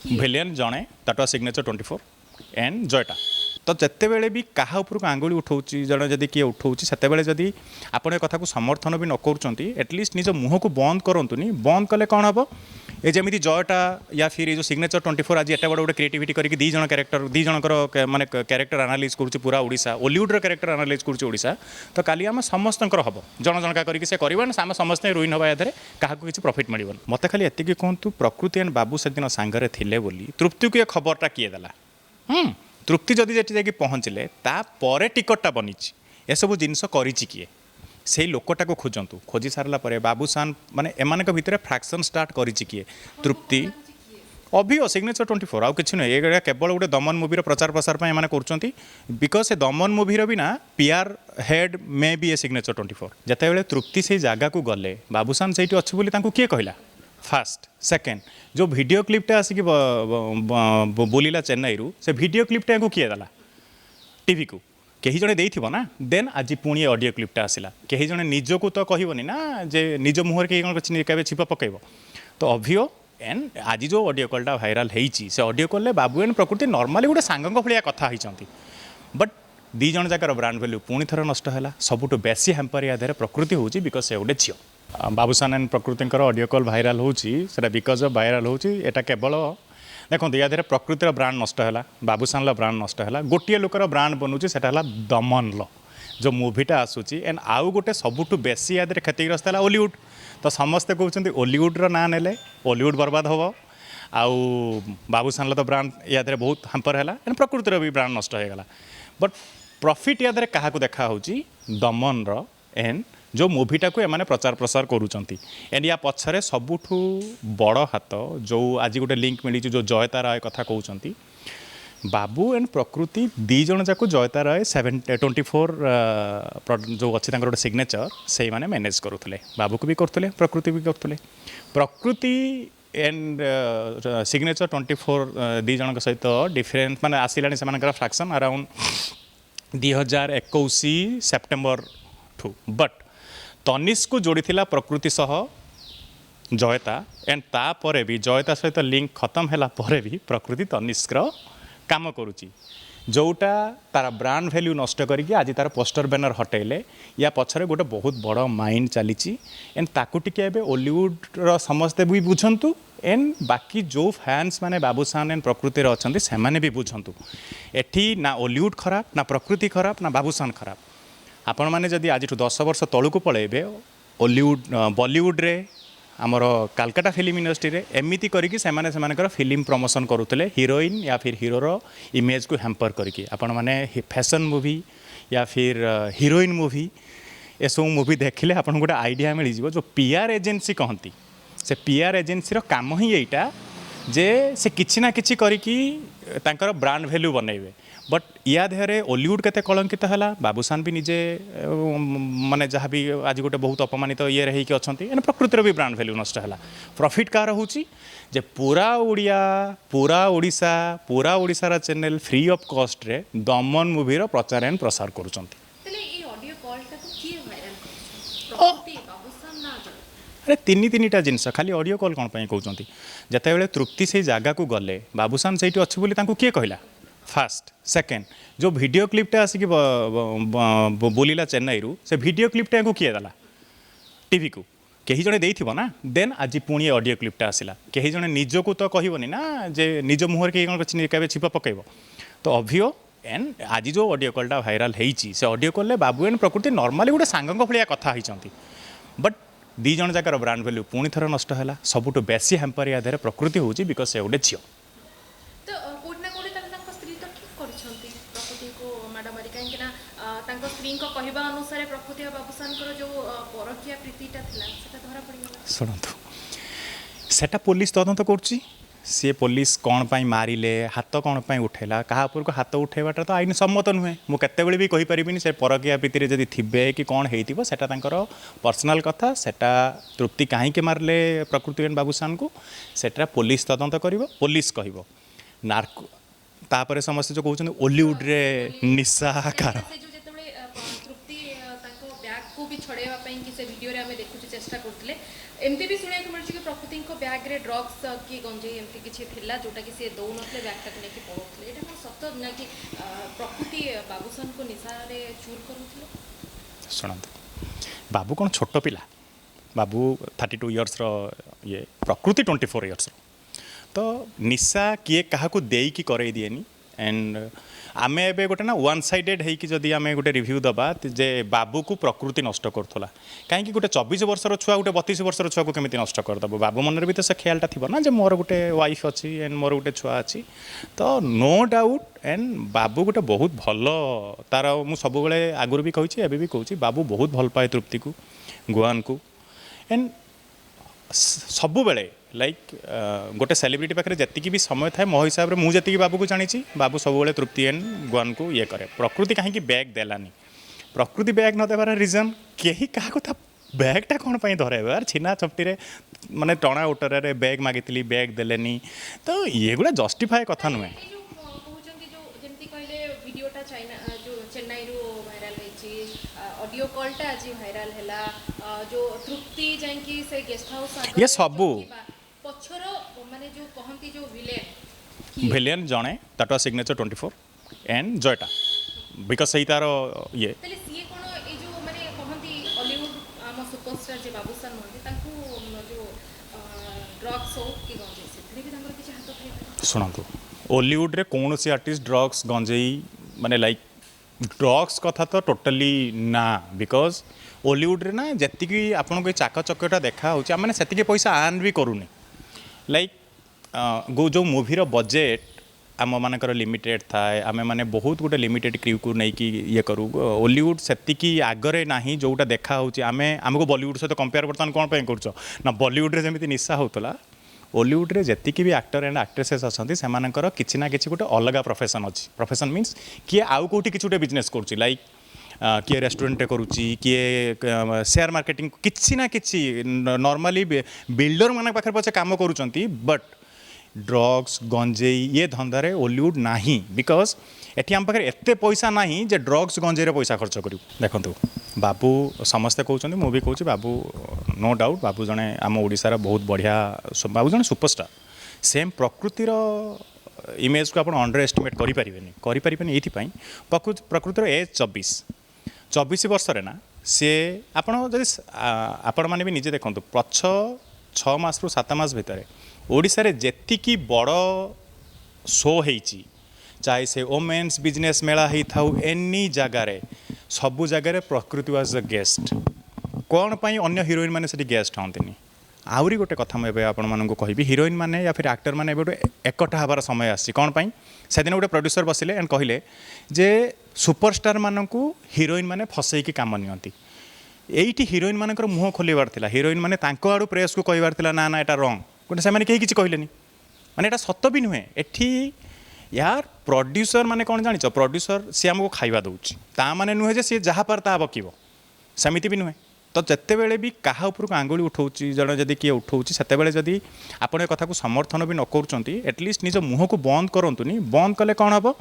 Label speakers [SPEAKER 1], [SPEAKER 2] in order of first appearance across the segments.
[SPEAKER 1] ଭିଲିयन जड़े that was signature 24 and जयटा तो जितेबले भी क्या उपरको आंगुली उठाऊँ जड़े जदि किए उठाऊँ से जदि आपण कथा को समर्थन भी न कर एटलिस्ट निज मुह को बंद करूँ बंद कले कौन हम ये जमी जयटा या फिर ये जो सिग्नेचर 24 आज एट बड़ गोटे क्रिएटिविटी करके दी जन कैरेक्टर दी जनकर माने कैरेक्टर एनालाइज करुच्ची पूरा ओडिशा ओलीवुड कैरेक्टर एनालाइज करुच्ची ओडिशा तो काली आम समस्त हम जन जनका करके से करवा आम समस्ते रुइन हवा याद क्या किसी प्रॉफिट मिल मत खाली एति कहतु प्रकृति एंड बाबू से दिन सांगरे थिले बोली तृप्ति को ये खबरटा किए देला तृप्ति जदि जेटी जाकि पहुँचले तापर टिकटटा बनी ए सब जिनस करिछि किए से लोकटा को खोजतु खोजी सारा पर बाबूसान माने एमान भितर फ्रैक्शन स्टार्ट करिछि किए तृप्ति अभियो सिग्नेचर 24 आउ किछि नहीं ये केवल गोटे दमन मूवीर प्रचार प्रसार पर एमाने करछंती बिकज से दमन मूवीर भी ना PR head may be a signature 24 जतेबेले तृप्ति से जगह को गले बाबूसान सेठी अछि बोली तांको किए कहला फास्ट सेकेंड जो वीडियो क्लिपटा आसिक बोलिला चेन्नई रु से वीडियो क्लिपटा को किए देला टीवी को कहीं जड़े देथिबो ना देन आज पुणी ऑडियो क्लिपटा आसला कहीं जड़े निज को तो कहबनी ना जे निज मुहर के छिप पकेब तो अभियो एंड आज जो ऑडियो कॉलटा भाइराल होईची से ऑडियो कॉल बाबू एंड प्रकृति नॉर्मली गोटे सांगक भाया कथा होइचंती बट दी जन जाकर ब्रांड वैल्यू पुणी थर नष्ट है सबुठ बेसी हैम्पर या प्रकृति होची बिकज से गोटे झील बाबूसान एंड प्रकृति ऑडियो कॉल भाइराल होची सेटा बिकज ऑफ भाइराल होची एटा केवल देखो या प्रकृतिर ब्रांड नष्ट है बाबूसान ब्रांड नष्ट है गोटे लोकर ब्रांड बनूची सेटा है दमन जो मूवीटा आसूची एंड आउ गोटे सबुठ बेसी या क्षतिग्रस्त है ओलीवुड तो समस्ते कहते ओलीवुड्र ना नेले ओलीवुड बर्बाद हम आउ बाबूसान तो ब्रांड या बहुत हैम्पर है एंड प्रकृतिर भी ब्रांड नष्ट हो गला बट प्रॉफिट या क्या देखा दमन एंड जो मूवीटा को एमाने प्रचार प्रसार करूँच एंड या पछरे सबुठू बड़ हाथ जो आज गोटे लिंक मिली जो जयता राय कथा कहते बाबू एंड प्रकृति दी जन जाक जयता राय 24 जो अच्छी गोटे सिग्नेचर से मैंने मैनेज करुले बाबू को भी करते प्रकृति भी करते प्रकृति एंड सिग्नेचर 24 दी जन सहित डिफरेन्स माने आसिलानी से फ्रैक्शन अराउंड 2021 सेप्टेम्बर ठू बट तनिष्क को जोड़ी प्रकृति सह जयता एंड तापर भी जयता सहित लिंक खत्म है पर भी प्रकृति तनिष्कर काम करुच्ची जोटा तार ब्रांड वैल्यू नष्ट करके आज तार पोस्टर बैनर हटेले या पछरे गोटे बहुत बड़ माइंड चली एंड ताकू टिके ओलीवुड्र समस्ते भी बुझंतु एंड बाकी जो फैंस माने बाबूसान एंड प्रकृति अच्छा से माने भी बुझंतु एठी ना ओलीवुड खराब ना प्रकृति खराब ना बाबूसान खराब आपण मैंने जदि आज 10 वर्ष तलू को पलैबे ओलीवुड बॉलीवुड रे आमर कालकाटा फिल्म इंडस्ट्री रे एमिति करके से फिल्म प्रमोशन करुले हीरोइन या फिर हीरोर इमेज को हैम्पर करके आपण मैंने फैशन मूवी या फिर हीरोइन मूवी ये सब मूवी देखिले आपन गोटे आइडिया मिल जाव जो पीआर एजेंसी कहती से पीआर एजेंसी रो काम ही यहीटा जे से किछि ना किछि करके तांकर ब्रांड वैल्यू बनइबे बट या देहरे ओलीवुड केते कलंकित है बाबूसान भी निजे माने जहाँ भी आज गोटे बहुत अपमानित ये रही कि अच्छा एंड प्रकृतिर भी ब्रांड वैल्यू नष्ट है प्रॉफिट कार होची जे पूरा ओडिया पूरा ओडिशा पूरा ओडिशार चैनल फ्री ऑफ कॉस्ट रे दमन मूवीर प्रचार एंड प्रसार करुचंती अरे तीन टा जिनस खाली ऑडियो कॉल कौन कहते जितेबाला तृप्ति से जगह को गले बाबूसान से अच्छी बोली किए कहला फास्ट सेकेंड जो वीडियो क्लिपटा आसिक बोलिला चेन्नई रु से वीडियो क्लिपटा को किए देला टीवी को कहीं जड़े देथिबो ना देन आज पुणी ऑडियो क्लिपटा आसला कहीं जड़े निज को तो कहबनी ना जे निज मुहर के छिप पकेब तो अभियो एंड आज जो ऑडियो कॉलटा भाइराल होईची से ऑडियो कॉल बाबू एंड प्रकृति नॉर्मली गोटे सांगक भाया कथा होइचंती बट दी जन जाकर ब्रांड वैल्यू पुणी थर नष्ट है सबुठ बेसी हैम्पर या प्रकृति होची बिकज से गोटे झील शुणु सेटा पुलिस तदंत करुच्ची सी पुलिस कौन पाई मारिले हाथ कौन पाई उठेला क्या को हाथ उठेबाटा तो आईन सम्मत नुहे मुझे भी कहीपरि से परकिया प्रीति जदि थे कि कौन होता पर्सनाल कथा सेटा तृप्ति कहीं मारले प्रकृति एंड बाबूसान को सेटा पुलिस तदंत कर पुलिस कह नार्को तापर समस्त जो कहते ओलीवुड रे निशा कार
[SPEAKER 2] कि से वीडियो रे हमें देखु चेष्टा करथिले एमती भी सुने को मिलछि कि प्रकृति को बैग रे ड्रग्स की गंजे एमती किछि थिला जोटा कि से दौ नथले बैग तक लेके पळोथले एटा कोन सत्य ना कि प्रकृति बाबूसन को निशा रे चूर करूथले
[SPEAKER 1] शुणु बाबू कौन छोट पिला बाबू 32 इयर्स ये प्रकृति 24 इयर्स तो निशा किए क्या देकी करई दिएनी एंड आमे एबे गोटे ना वन साइडेड है कि जदि आमे गोटे रिव्यू दबा जे बाबू को प्रकृति नष्ट करूला कहीं गोटे 24 वर्षर छुआ गोटे 32 वर्षर छुआ को केमी नष्ट करदेव बाबू मन भी तो से ख्यालटा थी ना जे मोर गोटे वाइफ अच्छी एंड मोर गोटे छुआ अच्छी तो नो डाउट एंड बाबू गोटे बहुत भल तार मुझे सब आगुरी भी कही एवं भी कहूँ बाबू बहुत भल पाए तृप्ति को गुआन को एंड सबु बेले लाइक गोटे सेलिब्रिटी पाखे जी भी समय थाए मो हिसाब से मुझे बाबू को जानी बाबू सब तृप्ति एंड गुआन को ये करे प्रकृति कहीं बैग देलानी प्रकृति बैग न देवार रिजन कहीं क्या बैगटा कौन पर धरवार छीना चपटी माने टणा उटरे बैग मागिली बैग देलेनी तो ये गुड़ा जस्टिफाए कथा नुहे
[SPEAKER 2] ऑडियो कॉलटा आज वायरल हैला जो तृप्ति जांकी से गेस्ट हाउस
[SPEAKER 1] ये सबू
[SPEAKER 2] पछर माने जो कहंती जो
[SPEAKER 1] विलेन जणे दैट वाज सिग्नेचर 24 एंड जयटा बिकॉज सही तार ये
[SPEAKER 2] तले सीए कोन ए जो माने कहंती हॉलीवुड आम सुपरस्टार जे बाबूसान होंती तांको जो ड्रग्स हो कि गंजे से भी तांकर किछ हाथ थाई
[SPEAKER 1] सुनंतु हॉलीवुड रे कौन सी आर्टिस्ट ड्रग्स गंजेई माने लाइक ड्रग्स कथा तो टोटली ना बिकॉज हॉलीवुड रे ना जी आपन को चाक चक्यटा देखा होची आम से पैसा आर्न भी करूनी लाइक जो मूवीर बजेट आम मानकर लिमिटेड थाए आम मैंने बहुत गोटे लिमिटेड क्रू को लेकिन ये करूँ हॉलीवुड से आगरे ना जोटा देखा आम आमको बॉलीवुड सहित कंपेयर बर्तमान कौन पर कर ना बॉलीवुड रे जमी निशा होता हॉलीवुड रे जी भी एक्टर एंड एक्ट्रेसेस अच्छा से किसी ना कि गोटे अलग प्रोफेशन अच्छी प्रोफेशन मीन्स किए आउ कौटी किसी गोटे बिजनेस करुच्ची लाइक किए रेस्टोरेंट करुच्ची किए शेयर मार्केटिंग किसी ना कि नॉर्मली बिल्डर मान पाखे पचे काम करुँच बट ड्रग्स गंजेई ये धंदारे हॉलीवुड नाही बिकॉज एटी आम पाखे एत पैसा ना जे ड्रग्स गंजेई पैसा खर्च करूँ देखो बाबू समस्ते कहते मुझे कहूँ बाबू नो डाउट बाबू जड़े आम ओडिशार बहुत बढ़िया बाबू जड़े सुपरस्टार सेम प्रकृतिर इमेज को आप अंडर एस्टिमेट करें ये प्रकृतिर एज 24 वर्ष ना सी आपण मैंने भी निजे देखो पछ 6 मास रु 7 मास भितर ओडिशा रे जेतिकी बड़ शो होईची चाहे से वोमेन्स बिजनेस मेला ही था एनी जगार सबू जगार प्रकृति वाज द गेस्ट कौन पाई अन्य हिरोइन मैंने से गेस्ट हाँतनी आहरी गोटे कथा मुझे आपण कहि हिरोइन मैंने या फिर एक्टर मैंने गोटे एकटा हबार समय आसी कौन पाई से दिन गोटे प्रोड्यूसर बसिले एंड कहले जे सुपरस्टार मानू हिरोइन मैंने फसैकी काम नियंती एइटी हिरोइन मानकर मुह खोलिबार थिला हिरोइन मैंने तांको आड़ू प्रेस को कहबार थिला ना ना एटा रॉन्ग गोटे से कहीं किसी कहलेनी माने एटा सत्य भी नुहे एठी यार प्रोड्यूसर माने कौन जानिଛ प्रोड्यूसर सी आमको खाइबा दउछि ता माने नुहे जे सी जहाँ पर ता बकिबो सेमिति भी नुहे तो जिते बड़े भी क्या उपरको आंगुली उठाऊँच जड़े जदि किए उठाऊँच से जदि आपण कथा को समर्थन भी न कर एटलिस्ट निज मुह को बंद करूँ बंद कले कौन हम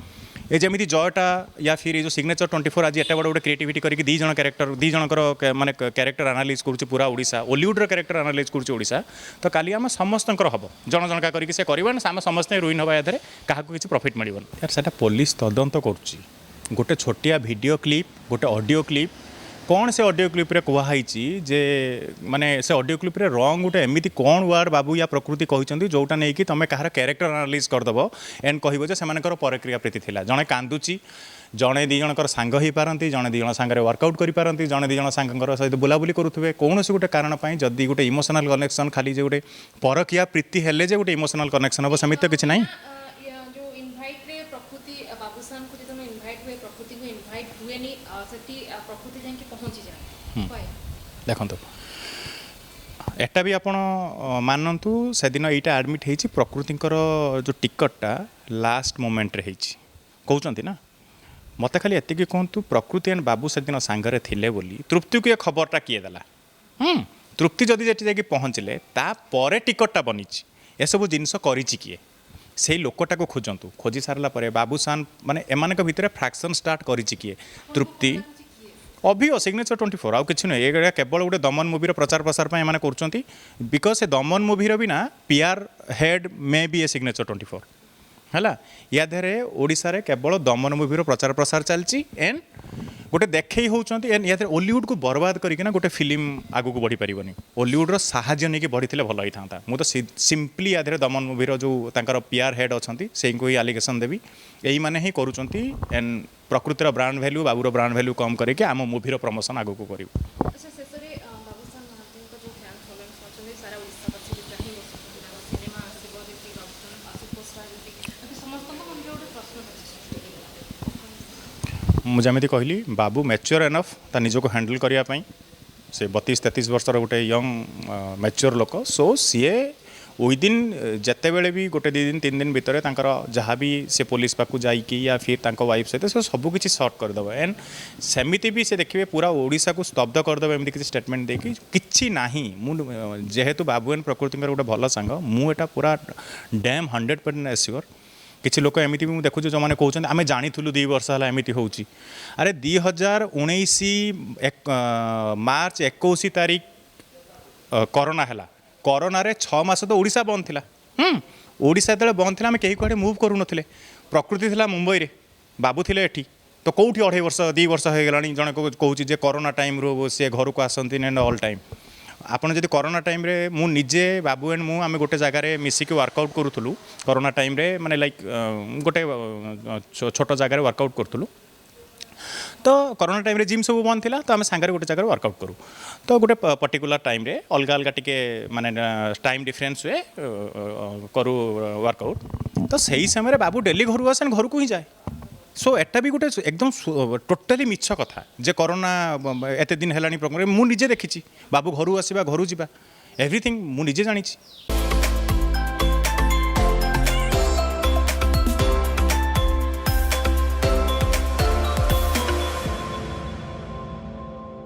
[SPEAKER 1] ये जमी जयटा या फिर ये जो सिग्नेचर 24 आज एट बड़ गोटे क्रिएटिविटी करके दी जन कैरेक्टर दी जनकर माने कैरेक्टर एनालाइज करुच्ची पूरा ओडिशा हॉलीवुड कैरेक्टर एनालाइज करुच्ची ओडिशा तो काली आम समस्त हम जन जनका करके से करवा आम समस्त रुइन हवा याद क्या किसी प्रॉफिट मिल यार से पुलिस तदंत करुच्ची गोटे छोटिया वीडियो क्लिप गोटे ऑडियो क्लिप कौन से ऑडियो क्लिप रे कहुई जे माने से ऑडियो क्लिप रे रॉन्ग गोटे एमती कौन वर्ड बाबू या प्रकृति कहते जोटा नहीं कि तुम कहार कैरेक्टर एनालाइज करदेव एंड कह से परक्रिया प्रीति थिला जड़े कांदुची जड़े दी जनकर सांग हो पारती जड़े दी जन सांगे वर्कआउट करें जड़े दी जन सांगर सहित बुलाबुली करुवे कौन से गोटे कारण जदि गोटे इमोशनल कनेक्शन खाली जो गोटे परकिया प्रीति हेले जे गोटे इमोशनल कनेक्शन हम सेमती तो किसी ना देखो एटा भी आपण मानतु से दिन यहाँ एडमिट होती प्रकृतिकर जो टिकटटा लास्ट मोमेंट रे कहते ना मत खाली एति कहतु प्रकृति एंड बाबू से दिन सांगरे थिले बोली तृप्ति को ये खबरटा किए देला तृप्ति जदि जेटी जाकि पहुँचले तापर टिकटटा बनी एसबू जिनस करिछि किए से लोकटा को खोजतु खोजी सारा बाबूसान माने एमान भितर फ्रैक्शन स्टार्ट करिछि किए तृप्ति अभियो सिग्नेचर 24 आउ किसी नहीं ये केवल गोटे दमन मुवीर प्रचार प्रसार कर बिकज से दमन मुवीर भी ना PR head may be a signature 24 है या देहरे ओडिशा रे केवल दमन मुवीर प्रचार प्रसार चलती एंड गोटे देखई होती एंड या ओलीवुड को बर्बाद करके गोटे फिल्म आगू को बढ़ी पारनी ओलीवुड साहाଯ୍य नहीं बढ़ी भल ही था मुझे तो सिंपली या दमन मुवीर जो पीआर हेड अच्छा से ही आलिगेसन देवी यही मैंने ही करुँच एंड प्रकृतिर ब्रांड भैल्यू बाबूर ब्रांड भैल्यू कम करके आम मुवीर प्रमोशन आगू को करूँ।
[SPEAKER 2] अच्छा शेषରେ ବାବୁସାନ ମହାନ୍ତିଙ୍କ ଯେଉଁ ଫ୍ୟାନ୍ ଫଲୋଇଂ ଅଛନ୍ତି ସାରା ଓଡ଼ିଶାବାସୀ ବି ଚାହିଁ ବସୁଛନ୍ତି ତାଙ୍କ ସିନେମା ଆସିବ ଯେମିତି ବାବୁସାନ ସୁପରଷ୍ଟାର ଯେମିତି ସମସ୍ତଙ୍କ ମନରେ ଗୋଟେ ପ୍ରଶ୍ନ ସୃଷ୍ଟି ହେଇଗଲା।
[SPEAKER 1] ମୁଁ ଯେମିତି କହିଲି ବାବୁ ମ୍ୟାଚ୍योर ଏନଫ୍ ତା ନିଜକୁ ହ୍ୟାଣ୍ଡେଲ୍ କରିବା ପାଇଁ ସେ 32-33 ବର୍ଷର ଗୋଟେ ୟଙ୍ଗ ମ୍ୟାଚ୍योर ଲୋକ ସୋ ସିଏ विदिन जितेबले भी गोटे 2 दिन 3 दिन भितर तांकर जहाँ भी से पुलिस पाक जाइकी या फिर तांको वाइफ सहित से सब किसी सर्ट करदेव एंड सेमिति भी से देखिए पूरा ओडिशा को स्तब्ध करदेव एमती किसी स्टेटमेंट देकी किछि नाही जेहेतु बाबू एंड प्रकृति गोटे भल सांग मुझा पूरा डैम 100% एश्योर किसी लोक एमती भी देखुँ जो मैंने कहते आम जानी 2 वर्ष है एमती हो अरे 2019 मार्च 21 तारीख कोरोना है कोरोना रे 6 मास तो ओडिशा बंद थिला ओडिशा जो बंद थिला कहीं कुआडे मुव करू नथिले प्रकृति थिला मुंबई रे बाबू थिले एठी तो कौटी 2.5 वर्ष 2 वर्ष हो गलानी जने कहूँ जे कोरोना टाइम रो से घर को आसती एंड ऑल टाइम आपन जदि कोरोना टाइम रे मु निजे बाबू एंड मु आमे गोटे जगह रे मिसिक वर्कआउट करूथुलु कोरोना टाइम रे माने लाइक गोटे छोट जगह वर्कआउट करूथुलु तो कोरोना टाइम रे जिम सब बंद थिला तो आम सांगे गोटे जगह वर्कआउट करूँ तो गोटे पर्टिकुलर टाइम रे अलग अलग टिके माने टाइम डिफरेंस हुए करूँ वर्कआउट तो सही समय बाबू डेली घर आसे घर को ही जाए सो एटा भी गोटे एकदम टोटाली मिछ कथा जे कोरोना एते दिन हेलानी प्रोग्राम मु निजे देखी बाबू घर आसवा घर जा एवरीथिंग मु निजे जानी।